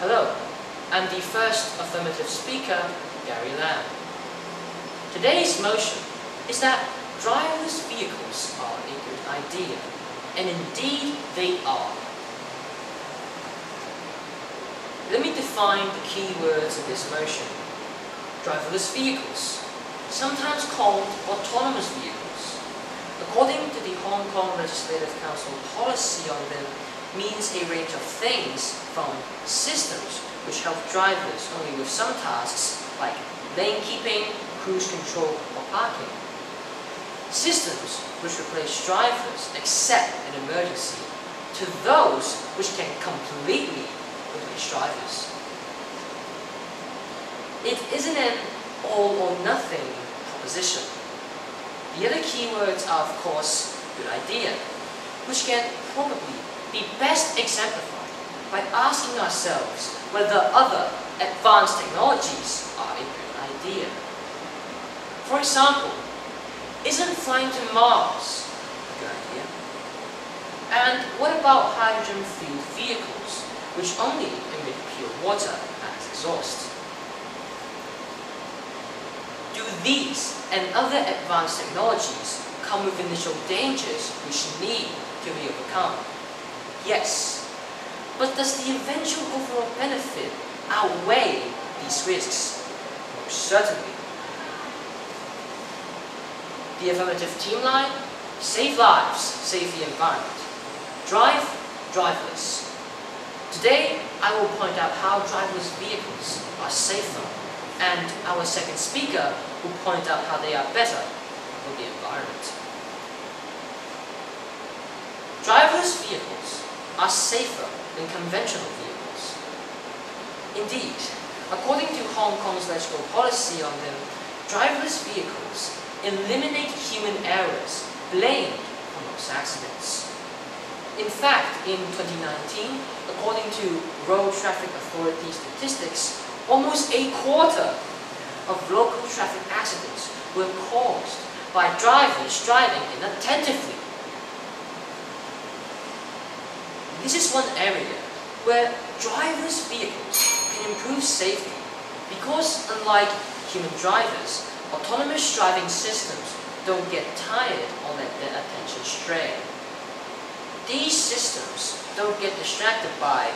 Hello, I'm the first affirmative speaker, Gary Lam. Today's motion is that driverless vehicles are a good idea, and indeed they are. Let me define the key words in this motion. Driverless vehicles, sometimes called autonomous vehicles, according to the Hong Kong Legislative Council policy on them, means a range of things from systems which help drivers only with some tasks like lane keeping, cruise control, or parking. Systems which replace drivers except in emergency, to those which can completely replace drivers. It isn't an all or nothing proposition. The other keywords are, of course, good idea, which can probably be best exemplified by asking ourselves whether other advanced technologies are a good idea. For example, isn't flying to Mars a good idea? And what about hydrogen-fueled vehicles, which only emit pure water as exhaust? Do these and other advanced technologies come with initial dangers which need to be overcome? Yes, but does the eventual overall benefit outweigh these risks? Most certainly. The affirmative team line: save lives, save the environment. Drive driverless. Today, I will point out how driverless vehicles are safer, and our second speaker will point out how they are better for the environment. Driverless vehicles are safer than conventional vehicles. Indeed, according to Hong Kong's legislative policy on them, driverless vehicles eliminate human errors blamed for most accidents. In fact, in 2019, according to Road Traffic Authority statistics, almost a quarter of local traffic accidents were caused by drivers driving inattentively. This is one area where driverless vehicles can improve safety because, unlike human drivers, autonomous driving systems don't get tired or let their attention stray. These systems don't get distracted by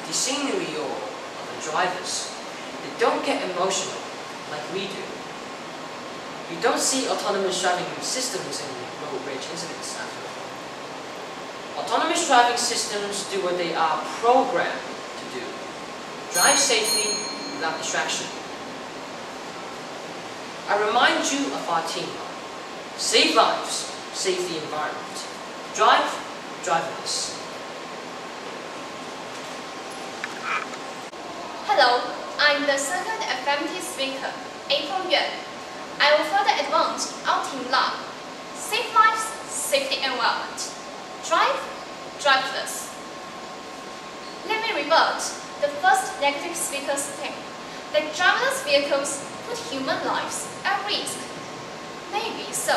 the scenery or other drivers. They don't get emotional like we do. You don't see autonomous driving systems in road rage incidents after all. Autonomous driving systems do what they are programmed to do. Drive safely without distraction. I remind you of our team line: save lives, save the environment. Drive driverless. Hello, I'm the second affirmative speaker, Yuen. I will further advance our team line: save lives, save the environment. Drive driverless. Let me rebut the first negative speaker's claim that driverless vehicles put human lives at risk. Maybe so,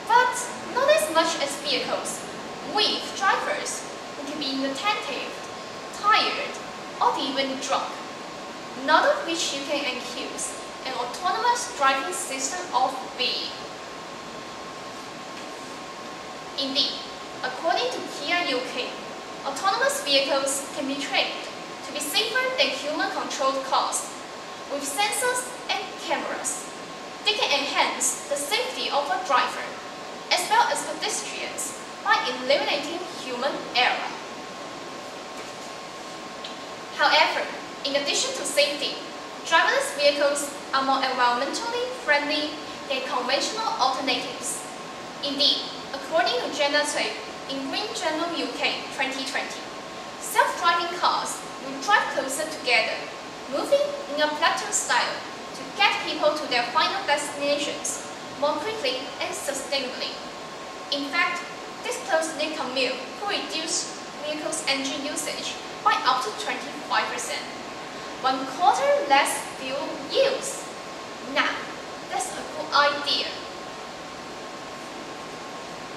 but not as much as vehicles with drivers who can be inattentive, tired, or even drunk, none of which you can accuse an autonomous driving system of being. Indeed, according to Kia UK, autonomous vehicles can be trained to be safer than human-controlled cars. With sensors and cameras, they can enhance the safety of a driver as well as pedestrians by eliminating human error. However, in addition to safety, driverless vehicles are more environmentally friendly than conventional alternatives. Indeed, according to Jenna Cui in Green Journal UK 2020, self-driving cars will drive closer together, moving in a plateau style to get people to their final destinations more quickly and sustainably. In fact, this close-knit commute could reduce vehicles' engine usage by up to 25%, 1/4 less fuel use. Now, that's a good idea.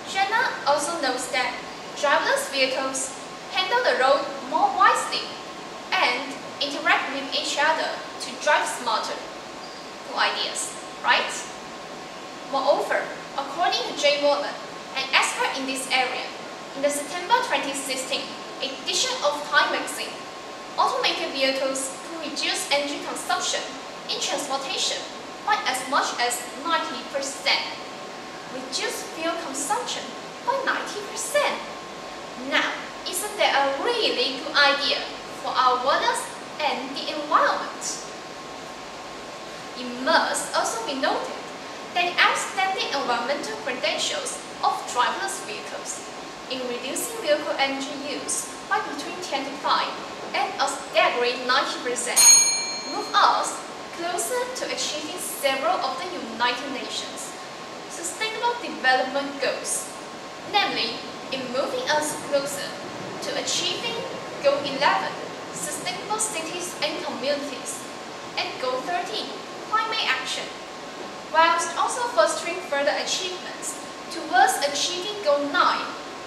Jenna also notes that driverless vehicles handle the road more wisely and drive smarter. Good ideas, right? Moreover, according to Jay Morgan, an expert in this area, in the September 2016 edition of Time magazine, automated vehicles could reduce energy consumption in transportation by as much as 90%, reduce fuel consumption by 90%. Now, isn't that a really good idea for our workers and the environment? It must also be noted that the outstanding environmental credentials of driverless vehicles in reducing vehicle energy use by between 25 and a staggering 90% move us closer to achieving several of the United Nations Sustainable Development Goals, namely in moving us closer to achieving Goal 11, Sustainable Cities and Communities, and Goal 13, Climate Action, whilst also fostering further achievements towards achieving Goal 9,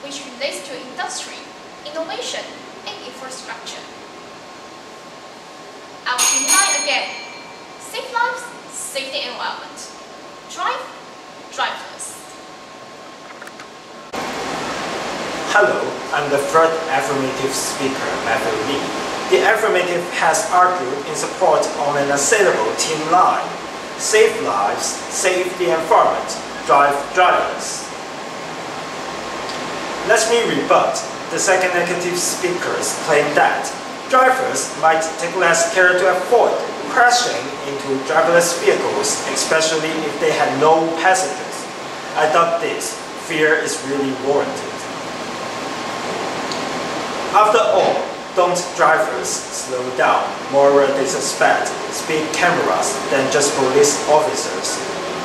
which relates to industry, innovation, and infrastructure. Our Team Ngai again. Save lives, save the environment. Drive, driverless. Hello, I'm the third affirmative speaker, Matthew Lee. The affirmative has argued in support of an assailable Team Ngai. Save lives, save the environment, drive driverless. Let me rebut the second negative speaker's claim that drivers might take less care to avoid crashing into driverless vehicles, especially if they had no passengers. I doubt this. Fear is really warranted. After all, don't drivers slow down more where they suspect speed cameras than just police officers,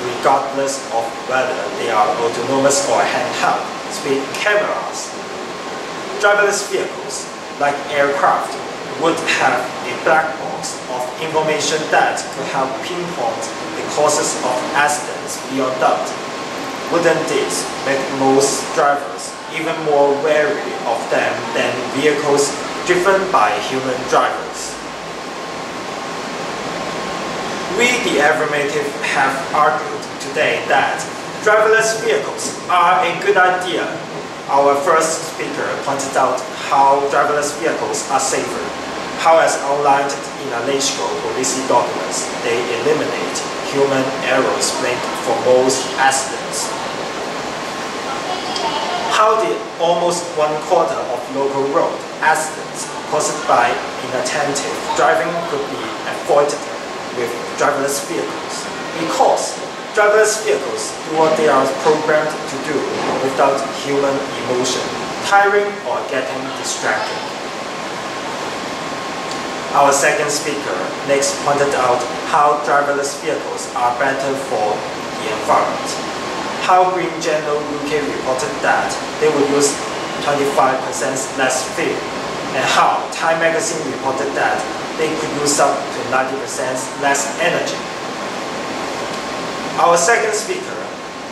regardless of whether they are autonomous or handheld speed cameras. Driverless vehicles, like aircraft, would have a black box of information that could help pinpoint the causes of accidents beyond doubt. Wouldn't this make most drivers even more wary of them than vehicles driven by human drivers? We, the affirmative, have argued today that driverless vehicles are a good idea. Our first speaker pointed out how driverless vehicles are safer, how as outlined in UNESCO policy documents, they eliminate human errors blamed for most accidents. How the almost 1/4 of local road accidents caused by inattentive driving could be avoided with driverless vehicles. Because driverless vehicles do what they are programmed to do without human emotion, tiring or getting distracted. Our second speaker next pointed out how driverless vehicles are better for the environment. How Green Journal UK reported that they would use 25% less fuel, and how Time magazine reported that they could use up to 90% less energy. Our second speaker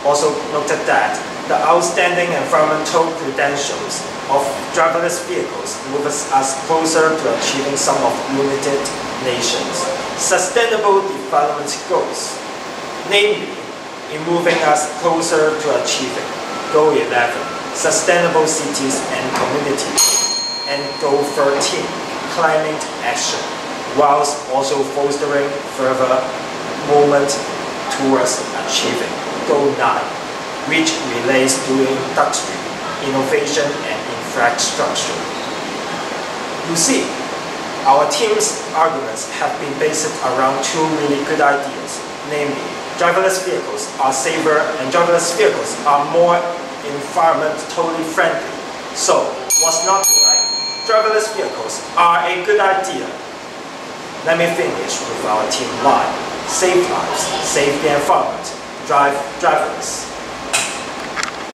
also noted that the outstanding environmental credentials of driverless vehicles moves us closer to achieving some of United Nations Sustainable Development Goals, namely in moving us closer to achieving Goal 11, Sustainable Cities and Communities, and Goal 13, Climate Action, whilst also fostering further movement towards achieving Goal 9, which relates to industry, innovation, and infrastructure. You see, our team's arguments have been based around two really good ideas, namely, driverless vehicles are safer and driverless vehicles are more environmentally friendly. So, what's not to like? Driverless vehicles are a good idea. Let me finish with our team line. Save lives, save the environment, drive driverless.